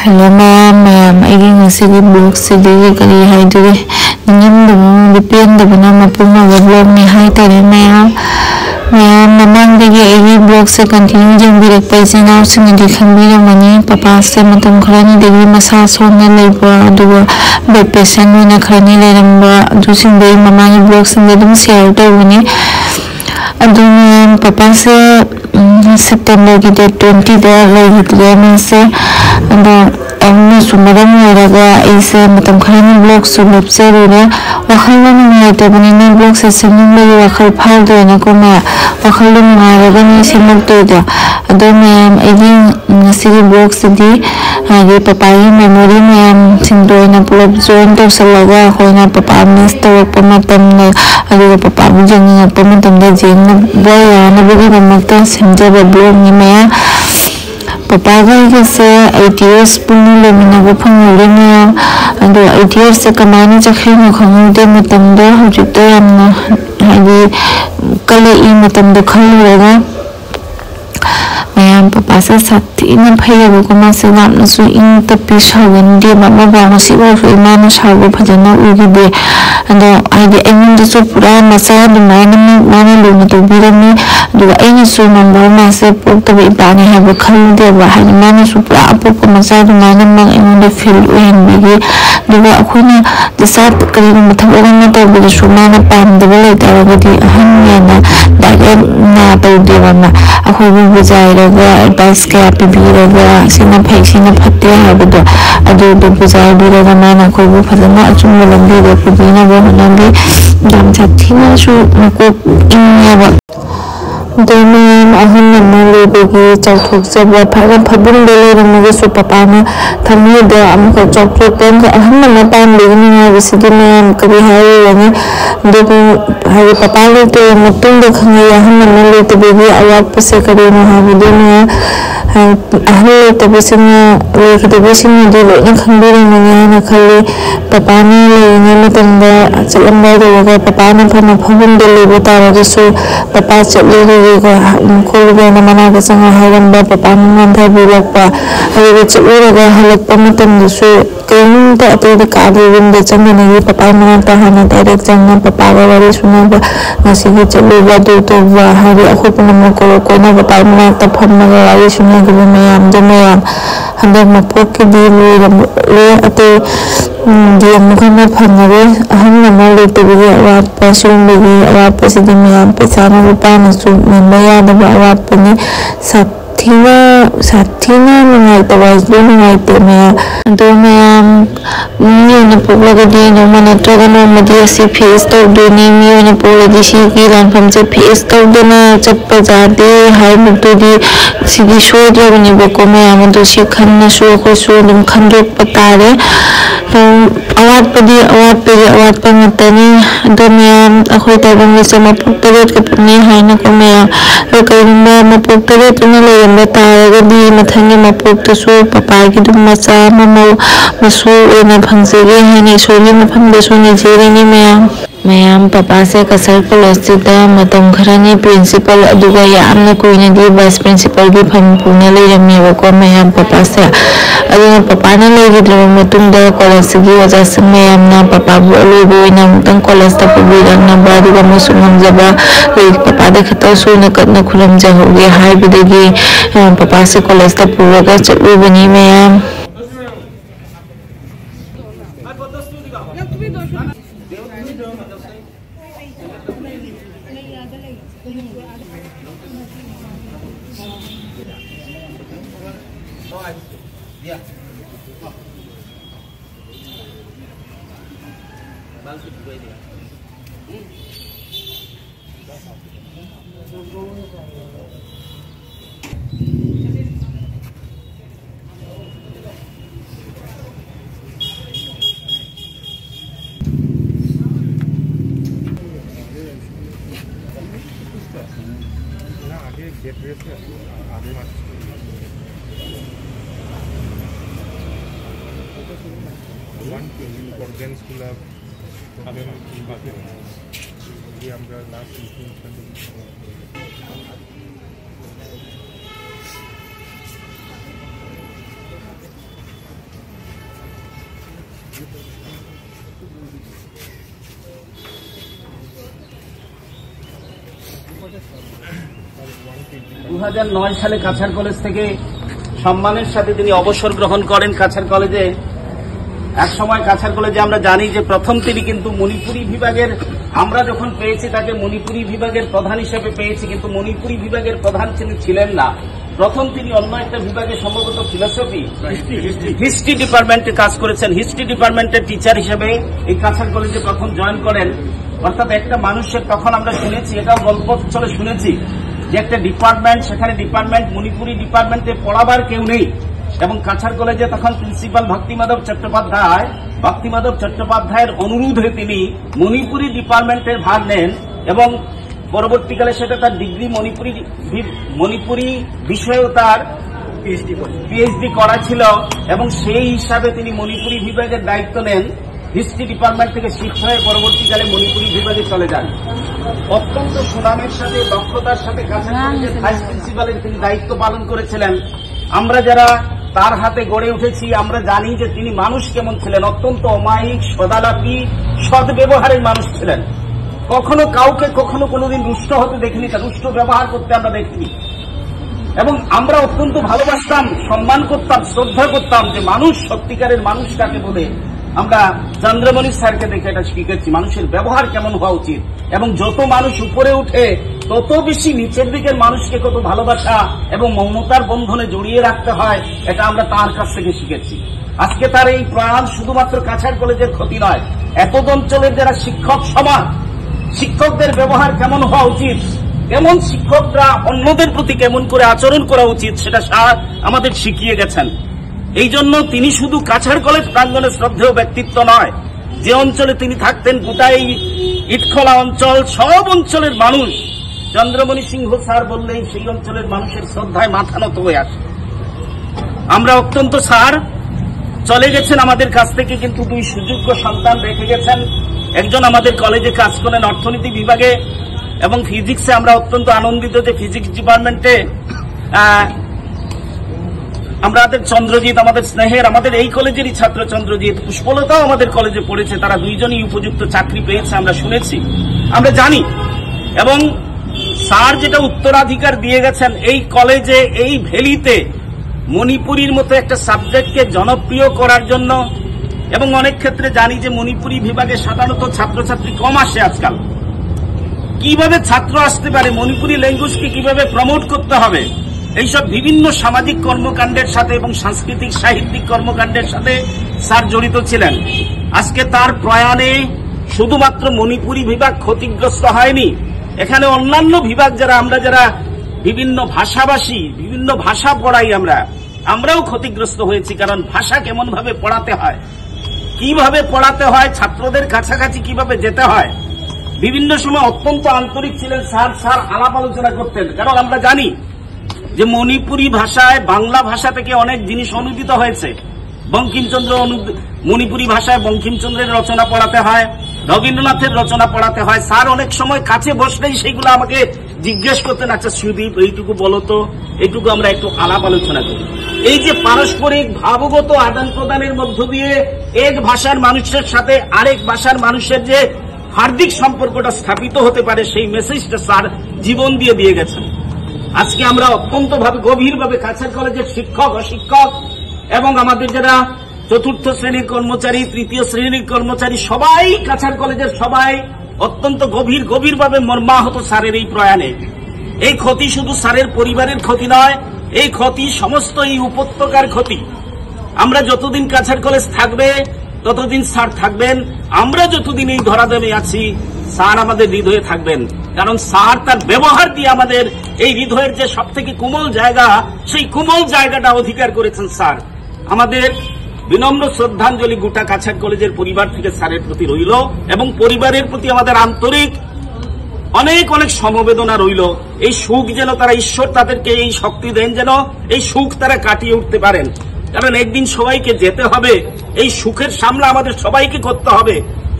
Hello ma'am, I blog sidi kari haidure ningin dum dipend bana mapuna blog ni haitare ma'am mamang degi blog se continue jeng birek paise now sing di khambira mani papa se matam khrani degi masa sonna leiba aduga be patient na khrani leramba adu sing dei mamang blog sing dum share tawuni adun papa se September ki date 20 da lagi ma se anda amni sumaram horaga ise matam kharani blog su lopse rura wakhal na ta bani ni blog se semung le wakhal phal do na ko ma wakhal ma raga ni semuk to da ado me agin ngasi blog se di hagi papai memory me singdo na pulo join to salaga hoina papa miss to pamatam na ado papa bujang na pamatam da jeng na boya na bugi mamakta semja blog ni me papa ga se 8 years pun le mina go phang le me ando 8 years se kamani chakhe no khang de matam do hujik to amna hagi kale I matam do khang le mayam papa se sati na phaya ko ma se nam na su in ta pi shawen de mama ba ma si ba ru ma na shawo phajana u gi de ando ai engin de su pura masa de ma na lu ni to bi mi do ai ni su number ma se pok to bi ba ni ha ba khal de ba ha ni ma na su pura apu ko masa de ma na ma engin de feel u hen bi gi do ba akhuna de sa kari ma thab na to bi su ma na pam de le ta ga di han ya na da na to de ba ma akhu bi jai advice kaya pibiraga sina phai sina phatte habdo adu do bujai biraga mana ko bu phadana achum lambi do pibina bo nambi jam chathina su ko inya ba Demi ahun namali bagi chauthok jaba phaga phabun dele ramaga su papa na thamni da amko chauthok pen ka ahun nama pan legni na bisidi na kabi hai yani debu hai papa le to mutung de khangi ahun namali to bagi awak pase kare na ha bidena ahun to bisina le to bisina de le na khangbi na khali papa ni le ni matanda chalamba de ga papa na phana phabun dele bota ra su papa chale Kulubi na mana ka sanga hawan ba papa naman tayo bulak pa ay sa ura ka halak pa matan so kayong ta ato di kaadawin da chan na nagi papa naman tahanan direct chan na papa ka wali suna ba na sige sa luba duto ba hari ako pa naman ko na papa naman tapam na wali suna gabi mayam da mayam handa mapoki di le ato di amuka na pangari ahang naman le tibigi awat pa siyong bigi awat pa si di mayam pa sana pa na so maya da ba awat pa ni sathina nungai tawais do nungai te me do mayam ni na pugla ga di no mana to ga no madi si face to do ni mi na pugla di si ki ran pham che face to do na chappa ja de hai mu to di si di show jo ni be ko mayam do si khan na show ko show dum khan do patare to awat pa matani do mayam akhoi ta bang se ma pukta ka puni hai na ko mayam ko ma pukta na le ta di mathangi mapuk to su papa ki dum macha mamo masu na phangse ge hani soli ma phangde su ni jere ni mayam papa se kasar college da matam kharani principal aduga yamna koina di vice principal bi pham pune le rami ba ko mayam papa se adu papa na le gi dro matung da college gi waja se mayam na papa bo le bo na tang college ta bi na ba du ga musumam jaba le papa de khata su na kat na khulam ja ho ge hai bi de gi papa se college ta pura ga chalu bani mayam 2009 সালে Cachar college থেকে সম্মানের সাথে তিনি অবসর গ্রহণ করেন। কাছাড় কলেজে এক সময় কাছাড় কলেজে আমরা জানি যে প্রথম তিনি কিন্তু মণিপুরি বিভাগের, আমরা যখন পেয়েছি তাকে মণিপুরি বিভাগের প্রধান হিসেবে পেয়েছি, কিন্তু মণিপুরি বিভাগের প্রধান তিনি ছিলেন না। প্রথম তিনি অন্য একটা বিভাগে সম্ভবত ফিলোসফি, হিস্ট্রি ডিপার্টমেন্টে কাজ করেছেন। হিস্ট্রি ডিপার্টমেন্টের টিচার হিসেবে এই কাছাড় কলেজে প্রথম জয়েন করেন। অর্থাৎ একটা মানুষের, তখন আমরা শুনেছি, এটাও গল্প চলে শুনেছি যে একটা ডিপার্টমেন্ট, সেখানে ডিপার্টমেন্ট মণিপুরি ডিপার্টমেন্টে পড়াবার কেউ নেই, এবং কাছাড় কলেজে তখন প্রিন্সিপাল ভক্তিমাধব চট্টোপাধ্যায়ের অনুরোধে তিনি মণিপুরি ডিপার্টমেন্টের ভার নেন, এবং পরবর্তীকালে সেটা তার ডিগ্রি মণিপুরি বিষয়েও তার পিএইচডি করা ছিল, এবং সেই হিসাবে তিনি মণিপুরি বিভাগের দায়িত্ব নেন। হিস্ট্রি ডিপার্টমেন্ট থেকে শিফট হয়ে পরবর্তীকালে মণিপুরি বিভাগে চলে যান। অত্যন্ত সুনামের সাথে, দক্ষতার সাথে কাছাড় কলেজের ভাইস প্রিন্সিপালের তিনি দায়িত্ব পালন করেছিলেন। আমরা যারা তার হাতে গড়ে উঠেছি আমরা জানি যে তিনি মানুষ কেমন ছিলেন। অত্যন্ত অমায়িক, সদালাপী, সৎ ব্যবহারের মানুষ ছিলেন। কখনো কাউকে কখনো কোনোদিন রুষ্ট হতে দেখিনি, তার রুষ্ট ব্যবহার করতে আমরা দেখিনি, এবং আমরা অত্যন্ত ভালোবাসতাম, সম্মান করতাম, শ্রদ্ধা করতাম যে মানুষ, সত্যিকারের মানুষ কাকে বলে আমরা চন্দ্রমণি স্যারকে দেখে এটা শিখেছি, মানুষের ব্যবহার কেমন হওয়া উচিত। এবং যত মানুষ উপরে উঠে তত বেশি নিচের দিকের মানুষকে কত ভালোবাসা এবং মমতার বন্ধনে জড়িয়ে রাখতে হয়, এটা আমরা তার কাছ থেকে শিখেছি। আজকে তার এই প্রয়াণ শুধুমাত্র কাছাড় কলেজের ক্ষতি নয়, এত অঞ্চলের যারা শিক্ষক সমাজ, শিক্ষকদের ব্যবহার কেমন হওয়া উচিত, কেমন শিক্ষকরা অন্যদের প্রতি কেমন করে আচরণ করা উচিত, সেটা স্যার আমাদের শিখিয়ে গেছেন। এই জন্য তিনি শুধু কাছাড় কলেজ প্রাঙ্গণে শ্রদ্ধেয় ব্যক্তিত্ব নয়, যে অঞ্চলে তিনি থাকতেন গোটা এই ইটখোলা অঞ্চল, সব অঞ্চলের মানুষ চন্দ্রমণি সিংহ স্যার বললেই সেই অঞ্চলের মানুষের শ্রদ্ধায় মাথা নত হয়ে আসে। আমরা অত্যন্ত, স্যার চলে গেছেন আমাদের কাছ থেকে, কিন্তু দুই সুযোগ্য সন্তান রেখে গেছেন। একজন আমাদের কলেজে কাজ করেন অর্থনীতি বিভাগে এবং ফিজিক্সে। আমরা অত্যন্ত আনন্দিত যে ফিজিক্স ডিপার্টমেন্টে আমাদের চন্দ্রজিৎ, আমাদের স্নেহের, আমাদের এই কলেজেরই ছাত্র চন্দ্রজিৎ, পুষ্পলতাও আমাদের কলেজে পড়েছে, তারা দুইজনই উপযুক্ত চাকরি পেয়েছে আমরা শুনেছি, আমরা জানি। এবং স্যার যেটা উত্তরাধিকার দিয়ে গেছেন এই কলেজে, এই ভ্যালিতে মণিপুরীর মতো একটা সাবজেক্টকে জনপ্রিয় করার জন্য, এবং অনেক ক্ষেত্রে জানি যে মণিপুরি বিভাগে সাধারণত ছাত্রছাত্রী কম আসে আজকাল। কিভাবে ছাত্র আসতে পারে, মণিপুরি ল্যাঙ্গুয়েজকে কিভাবে প্রমোট করতে হবে, এইসব বিভিন্ন সামাজিক কর্মকাণ্ডের সাথে এবং সাংস্কৃতিক সাহিত্যিক কর্মকাণ্ডের সাথে স্যার জড়িত ছিলেন। আজকে তার প্রয়াণে শুধুমাত্র মণিপুরি বিভাগ ক্ষতিগ্রস্ত হয়নি, এখানে অন্যান্য বিভাগ আমরা যারা বিভিন্ন ভাষাভাষী, বিভিন্ন ভাষা পড়াই আমরাও ক্ষতিগ্রস্ত হয়েছি। কারণ ভাষা কেমন ভাবে পড়াতে হয়, কিভাবে পড়াতে হয়, ছাত্রদের কাছাকাছি কিভাবে যেতে হয়। বিভিন্ন সময় অত্যন্ত আন্তরিক ছিলেন স্যার আলাপ আলোচনা করতেন। কারণ আমরা জানি যে মণিপুরি ভাষায় বাংলা ভাষা থেকে অনেক জিনিস অনুদিত হয়েছে। বঙ্কিমচন্দ্র মণিপুরি ভাষায় বঙ্কিমচন্দ্রের রচনা পড়াতে হয়, রবীন্দ্রনাথের রচনা পড়াতে হয়। স্যার অনেক সময় কাছে বসলেই সেইগুলো আমাকে জিজ্ঞেস করতেন, আচ্ছা সুদীপ এইটুকু বলো তো, এইটুকু আমরা একটু আলাপ আলোচনা করি। এই যে পারস্পরিক ভাবগত আদান প্রদানের মধ্য দিয়ে এক ভাষার মানুষের সাথে আরেক ভাষার মানুষের যে হার্দিক সম্পর্কটা স্থাপিত হতে পারে, সেই মেসেজটা স্যার জীবন দিয়ে গেছেন। আজকে আমরা অত্যন্ত গভীরভাবে কাছাড় কলেজের শিক্ষক, অশিক্ষক এবং আমাদের যারা চতুর্থ শ্রেণীর কর্মচারী, তৃতীয় শ্রেণীর কর্মচারী, সবাই কাছাড় কলেজের সবাই অত্যন্ত গভীরভাবে মর্মাহত স্যারের এই প্রয়াণে। এই ক্ষতি শুধু স্যারের পরিবারের ক্ষতি নয়, এই ক্ষতি সমস্ত এই উপত্যকার ক্ষতি। আমরা যতদিন কাছাড় কলেজ থাকবে ততদিন স্যার থাকবেন, আমরা যতদিন এই ধরাধামে আছি স্যার আমাদের হৃদয়ে থাকবেন। কারণ স্যার তার ব্যবহার দিয়ে আমাদের এই হৃদয়ের যে সব থেকে কোমল জায়গা, সেই কোমল জায়গাটা অধিকার করেছেন স্যার। আমাদের বিনম্র শ্রদ্ধাঞ্জলি গোটা কাছাড় কলেজের পরিবার থেকে স্যারের প্রতি রইল, এবং পরিবারের প্রতি আমাদের আন্তরিক অনেক সমবেদনা রইল। এই সুখ যেন তারা, ঈশ্বর তাদেরকে এই শক্তি দেন যেন এই সুখ তারা কাটিয়ে উঠতে পারেন। কারণ একদিন সবাইকে যেতে হবে, এই সুখের সামলা আমাদের সবাইকে করতে হবে।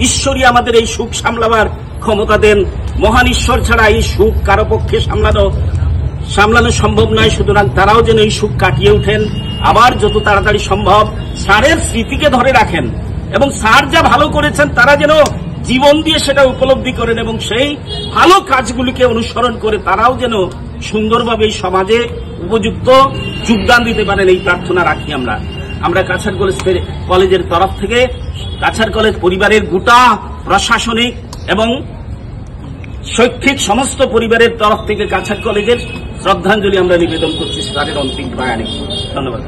ঈশ্বরই আমাদের এই সুখ সামলাবার ক্ষমতা দেন। মহান ঈশ্বর ছাড়া এই সুখ কারো পক্ষে সামলানো সম্ভব নয়। সুতরাং তারাও যেন এই সুখ কাটিয়ে উঠেন, আবার যত তাড়াতাড়ি সম্ভব স্যারের স্মৃতিকে ধরে রাখেন এবং স্যার যা ভালো করেছেন তারা যেন জীবন দিয়ে সেটা উপলব্ধি করেন এবং সেই ভালো কাজগুলিকে অনুসরণ করে তারাও যেন সুন্দরভাবে এই সমাজে উপযুক্ত যোগদান দিতে পারেন, এই প্রার্থনা রাখি আমরা কাছাড় কলেজের তরফ থেকে কাছাড় কলেজ পরিবারের গোটা প্রশাসনিক এবং শৈক্ষিক সমস্ত পরিবারের তরফ থেকে কাছাড় কলেজের শ্রদ্ধাঞ্জলি আমরা নিবেদন করছি স্যারের অন্তিম প্রয়াণে। ধন্যবাদ।